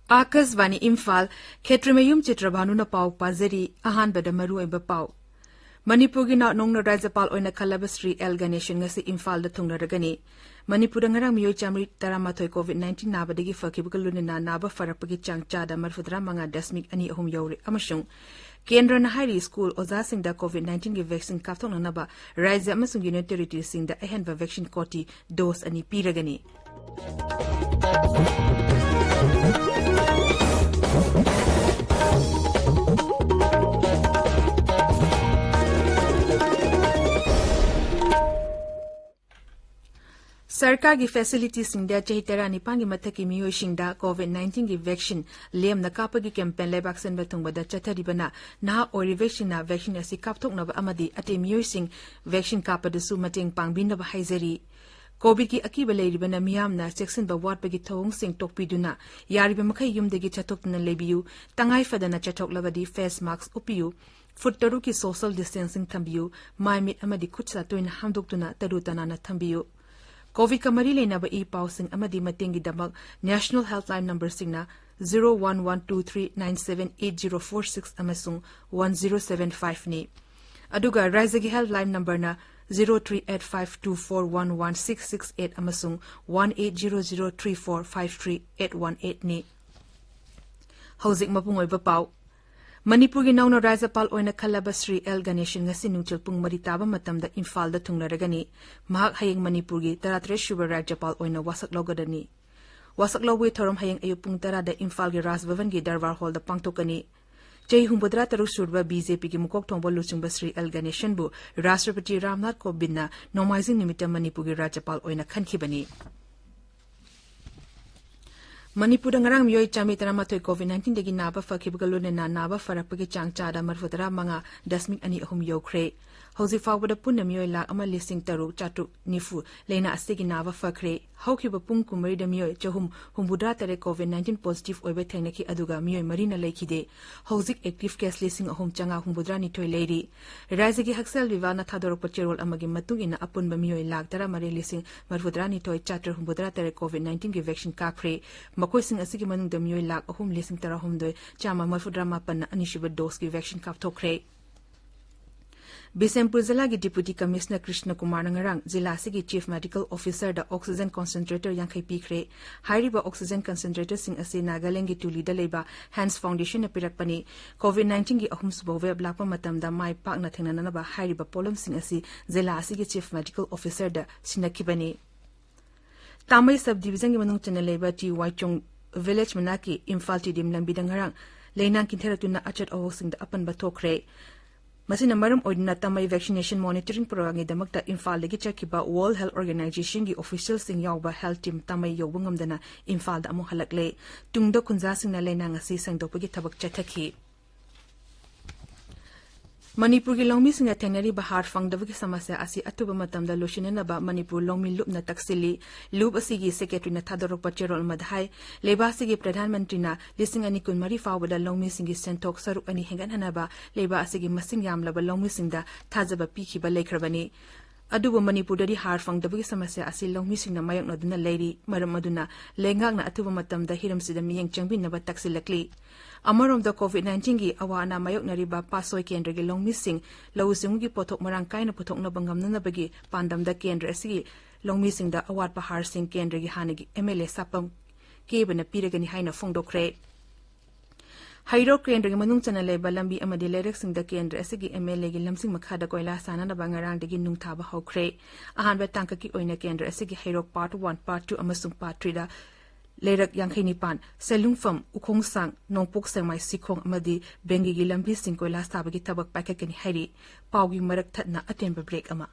Akasvani Imphal, Chitrabhanu Chitrabhanu na pau pazeri, ahanbada maru eba pau. Manipur gi na nong na Rajapal oina Kalabasri Elganation ngasi Imphal da thungna ragani. Manipur ngarang miyoi chamri taramathoy COVID-19 nabadagi fakibgaluni na naba farakpagi changchada marfudra manga dasmik ani ahum yauri amashung. Kendra na hairi school oza singda COVID-19 gi vaccine kapthong na naba Raja amasung Union Territory singda ahenba vaccine koti dose ani piragani. Sarkar gi facilities singda chehitara nipangi mathaki miyoi singda COVID-19 gi vaccine lem na kapagi campaign lebak sen batung bada chatharibana na ori vaccine na vaccine asi kapthok na amadi ate miyoi sing vaccine kapadasu mateng pangbin na haizeri COVID ki akiba leiribana miyam na section ba wat bagi thong sing tokpiduna yariba makai yumdegi chatok na lebiu tangai fadana chatok labadi face mask upiu foot taru ki social distancing thambiu mai mit amadi khutsa toina hamdoktuna taru tanana thambiu COVID kamari lena ba e-pausing amadi matengi damak National Helpline number singna 0112397846 amasung 1075 ni. Aduga Raizagi Helpline number na 0385241166 amasung 1800345318 ni. Hauzik mapungoy ba pau. Manipur gi nauna Rajapal oina Kalabasri Elganation ngasi nungchil pung maritaba matamda Imphal da thunglaragani mahak hayeng Manipur gi 33 shuba Rajapal oina wasak logadani wasak logwe thorom hayeng ayu pung tara da Imphal gi Rajbhavan gi Darbar Hall da pangtokani chei humbodra taruk surba BJP gi mukok thongbo luchungba Sri Elganation bu Rashtrapati Ramnath Kovind na nomaizing nimita Manipur gi Rajapal oina khankhibani Manipur ngarang miyoi chami taramathoy COVID-19 degi naba fakibgalune na naba farakpagi changchada marfudra manga dasmik ani ahum yokre hauzi fawbada punna miyoi lak ama listing taru chatu nifu leina asigi naba fakre haukiba pung kumari da miyoi chahum humbudra tare COVID-19 positive oibe thengnaki aduga miyoi marina lekhide hauzik active case listing ahum changa humbudra ni thoi leiri raizagi haksel vivana thadorok pacherol amagi matungina apunba miyoi lak tara mari listing marfudra ni thoi chatra humbudra tare COVID-19 gi vaccine kakre makoi sing asigi manung da miyoi lak ahum listing tara humdoi chama marfudra mapan anishiba dose gi vaccine kapthokre Bisempur Zila gi Deputy Commissioner Krishna Kumar ngarang Zila sigi Chief Medical Officer da oxygen concentrator yankai pikre hairiba oxygen concentrator sing ase Nagaland gi tuli da leba Hands Foundation na pirakpani COVID-19 gi ahum subove blakpa matamda mai pak na thenana na ba hairiba problem sing ase Zila sigi Chief Medical Officer da sinakibani Tamai subdivision gi manung channel leba ti Waichong village manaki Imphal ti dim lambi dangarang leinang kintheratuna achat awosing da apan ba thokre Masina maram oidna tamai vaccination monitoring program gi damakta Imphal legi chakiba World Health Organization gi official sing yawba health team tamai yobungam dana Imphal da amu halakle tungda kunza sing na lena ngasi sangdopagi thabak chathaki Manipur gi longmi singa thenari bahar fangdawagi samasya asi atuba matamda loshina ba Manipur longmi lupna taksili lub asigi secretary na thadorok pacherol madhai leba asigi pradhan mantri na lising ani kun mari fawada longmi singi sentok saru ani hengan hanaba leba asigi masing yamlaba longmi singda thajaba pikhi ba lekhrabani adubu Manipur dari har fangdawagi samasya asi longmi singna mayok naduna leiri maram aduna lengak na atuba matamda hiram sida miyeng changbin na ba taksilakli Amarom da COVID-19 gi awana mayok nariba pasoi kendra gi longmi sing lawusung gi pothok marang kaina pothok na bangam na bagi pandam da kendra sigi longmi sing da awat bahar sing kendra gi hanagi MLA sapam kebana piragani haina fongdokre Hairo kendra gi manung chana leba lambi amadi lerek sing da kendra sigi MLA gi lamsing makhada koila sana na bangarang dagi nung thaba hokre ahan ba tangka ki oina kendra sigi Hairo part 1 part 2 amasung part 3 da Lerak yang nipan selung fam ukong sang nongpok sang mai sikong amadi bengi gi lambi sing koila sabagi tabak pakakani hairi pawgi marak thatna atemba break ama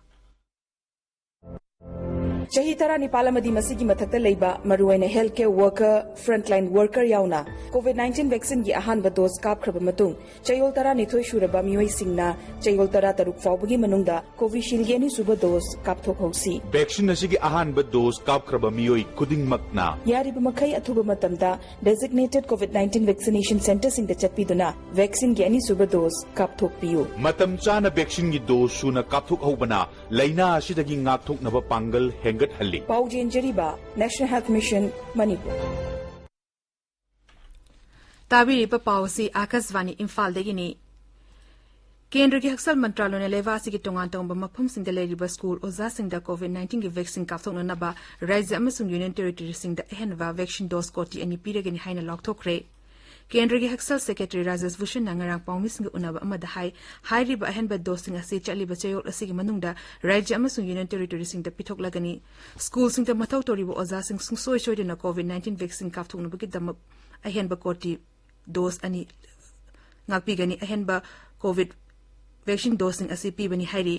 Chahitara Nipalamadi Masigi Mathakta Leiba Maruena Healthcare Worker Frontline Worker Yauna COVID-19 vaccine gi ahanba dose kapkhraba matung Chayol Tara Nithoi Shuraba Miyoi Singna Chayol Tara Taruk Fawbagi manungda Covishield gi ani suba dose kapthok hosi vaccine asigi ahanba dose kapkhraba miyoi kudingmakna Yariba makai athuba matamda designated COVID-19 vaccination center sing da chatpiduna vaccine gi ani suba dose kapthok piyu matam chana vaccine gi dose suna kapthok hobana laina asidagi ngakthok naba pangal hengat halli Paujen Jariba National Health Mission Manipur ताबीरिबा पावसी Akashvani Imphal देगिनी केंद्र की हक्सल मंत्रालय ने लेवासी की टोंगान टोंबा मफम Singh लेरिबा school ओजा सिंह कोविड-19 की vaccine काफथोननबा राज्य अमसुंग यूनियन टेरिटरी सिंह अहनवा वैक्सीन डोज कोटी अनि पीरगनी हाइना लॉकथोक्रे केंद्र की हक्सल सेक्रेटरी राजेश भूषण नंगरांग पाउमी सिंह उनबा अमदा हाइरिबा अहनबा डोज सिंह असि चलिबा चयोल असि मनुंगदा राज्य अमसुंग यूनियन टेरिटरी सिंह पिथोकलगनी स्कूल सिंह मथौ तोरिबा ओजा सिंह सुंसोय सोयदना कोविड-19 वैक्सीन काफथोनबकी दमक अहनबा कोटी डोज अनि ngakpigani ahenba covid vaccine dosing asi pibani hairi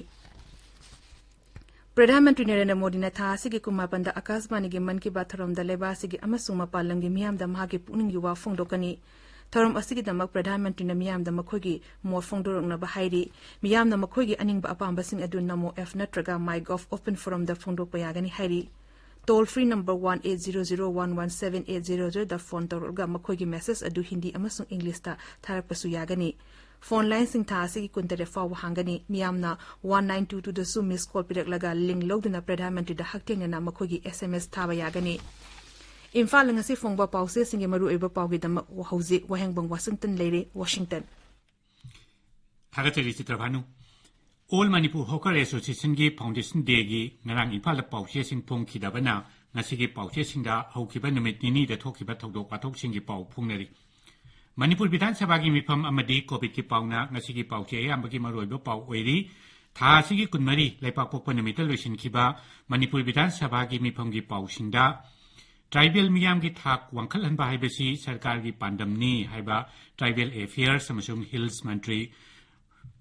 प्रधानमंत्री नरेंद्र मोदी ने था सिगी कुमापंदा आकाशवाणी के मन की बात थरम दलेबा सिगी अमसुमा पालंगी मियाम द मागे पुनिंग युवा फोंदोकनी थरम असिगी दमक प्रधानमंत्री ने मियाम द मखोगी मोर फोंदोरंगना बहाइरी मियाम द मखोगी अनिंग अपांबसिंग अदु नमो एफ नत्रगा माइगॉफ ओपन फोरम द फोंदोक पयागनी हाइरी टोल फ्री नंबर 1800117800 द फोन तौरगा मखोगी मैसेज अदु हिंदी अमसुंग इंग्लिश ता थारकपसु यागनी फोन लाइन सिंह था सिगी कुंतरे फाव हांगनी मियामना 1922 द सु मिस कॉल पिरक लगा लिंक लौदना प्रधानमंत्री द हक्तेंगना मखोगी एसएमएस थाबा यागनी इम्फाल ngasi फोंगबा पाउसे सिंगे मरु एबा पाउगी दम हौजी वहेंगबंग वाशिंगटन लेरे वाशिंगटन थागतरी Chitrabhanu All Manipur Hawker Association gi Foundation Day gi ngarang Imphal pauche sing phong khidabana ngasi gi pauche singda haukiba numit nini da thokiba thodok pathok sing gi pau phungnari Manipur Bidhan Sabha gi mifam amadi COVID ki pauna ngasi gi pauche ayambagi maroiba pau oiri tha sigi kunmari laipak pokpa numit loisin khiba Manipur Bidhan Sabha gi mifam gi pau singda Tribal miyam gi thak wangkhal hanba haibasi sarkar gi pandamni haiba Tribal Affairs amasung Hills Mantri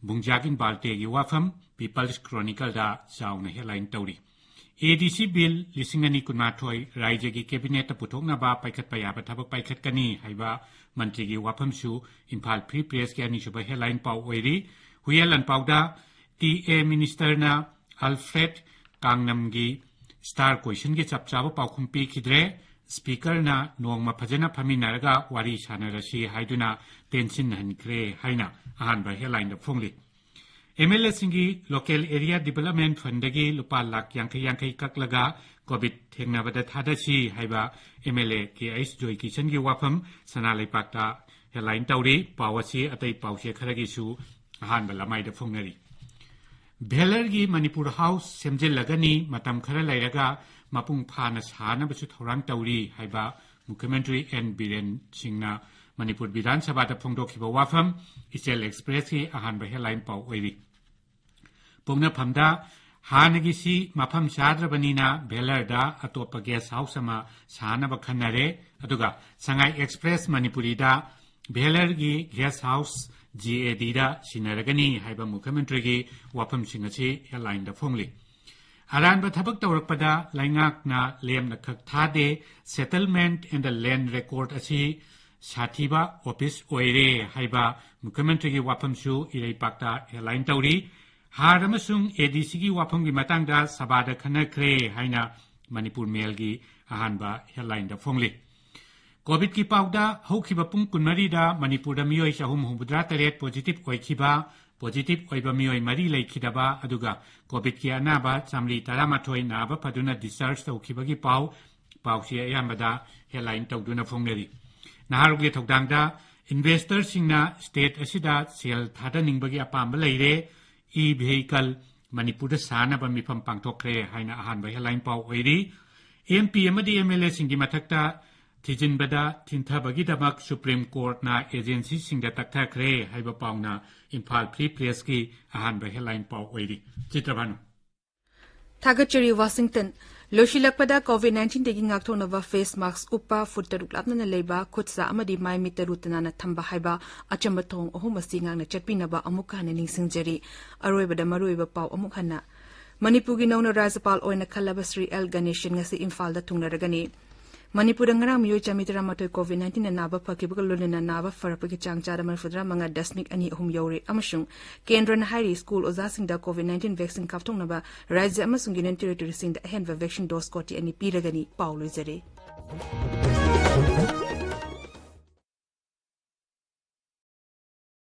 Bungjagin Balte gi wafam People's Chronicle da sauna headline tawri ADC bill lisingani kunmathoi raija gi cabinet puthokna ba paikhat payaba thabak paikhat kani haiba mantri gi wafam su Imphal Free Press ki ani suba headline pau oiri huyelan pauda TA minister na Alfred Kangnam gi star question gi chapchaba paukhum pi khidre speaker na nongma phajana phaminaraga wari sanarasi haiduna tension hankre haina ahanba headline da phongli MLA singi local area development fund dagi lupa lak yankai kaklaga covid thengnabada thadasi haiba MLA KS Joy Kishan gi wafam sanalai pakta headline tawri pawasi atai pawse kharagi su ahanba lamai da phongnari Belar gi Manipur House semjel lagani matam khara lairaga mapung phana sana basu thorang tawri haiba Mukhyamantri N Biren Singna Manipur Bidhan Sabha da phongdokhiba wafam Isel Express ki ahanba headline pau oiri Pongna phamda hanagi si mafam sadrabanina Belar da atopa guest house ama sana ba khanare aduga Sangai Express Manipuri da Belar gi guest house GAD da sinaragani haiba Mukhyamantri gi wafam singasi headline da phongli Aranba thabak tawrakpada laingak na lem na khak thade settlement and the land record asi Sathiba office oire haiba Mukhyamantri gi wafam su irei pakta headline tawri Haramasung ADC gi wafam gi matangda sabada khanakre haina Manipur Mail gi ahanba headline da phongli COVID ki pauda hokhiba pung kunmari da Manipur da miyoi sahum humudra taret positive oikhiba positive oiba miyoi mari leikhidaba aduga COVID ki anaba chamli taramathoi naba paduna discharge tawkhiba gi pausi ayambada headline tawduna phongnari naharugli thokdangda investor singna state asida sel thada ningbagi apamba leire e-vehicle Manipur da sana ba mifam pangthokre haina ahanba headline pau oiri MP amadi MLA singi mathakta Tijinbada Tinthabagi damak Supreme Court na agency singda takthakre haiba pauna Imphal Free Press ki ahanba headline pau oiri Chitrabhanu Thagachari Washington Loshilakpada COVID-19 dagi ngakthonaba face mask upa futaruk lapna leiba khutsa amadi mai mitarutna na thamba haiba achamba thong ohumasi ngangna chatpinaba amuka na ningsingjari aroibada maruiba pau amukhana Manipur gi nawna Rajapal oina khalaba Sri L Ganeshan ngasi Imphal da thungnaragani Manipur ngarang miyoi chamitra matoi COVID-19 na naba phakiba lolena naba farapagi changchara marfudra manga dasmik ani ahum yore amashung kendra na high school oza singda COVID-19 vaccine kapthong naba rajya amasung union territory singda ahenva vaccine dose koti ani piragani paulo jare